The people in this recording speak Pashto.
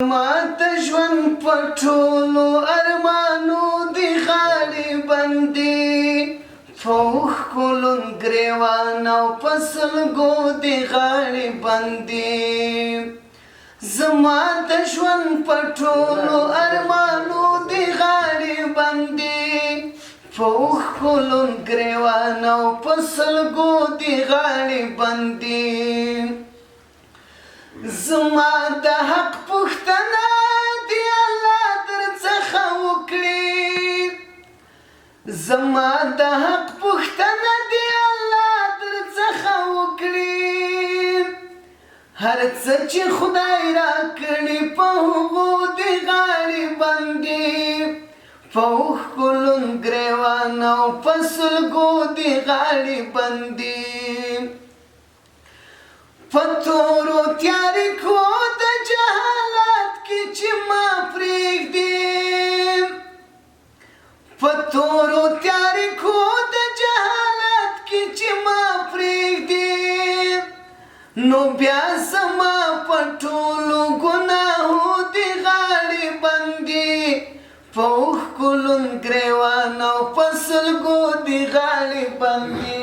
مات ژوند په ټولو ارمانو دی غاړې بندې په اوښکو ګریوان او په سلګو دی غاړې بندې زما د ژوند په ټولو ارمانو دی غاړې بندې په اوښکو ګریوان او په سلګو دی غاړې بندې زما د حق پوښتنه دی الله درڅخه وکړي زما د حق پوښتنه دی الله درڅخه وکړي هر څه چې خدای راکړي په هغو دی غاړې بندې په اوښکو ګریوان او په سلګو دی غاړې بندې په تورو تیاریکو د جهالت کې چې ما پرېږدي په تورو تیاریکو د جهالت کې چې ما پرېږدي نو بیا زما په ټولو ګناهو دې غاړې بندې په اوښکو ګریوان او په سلګو دې غاړې بندې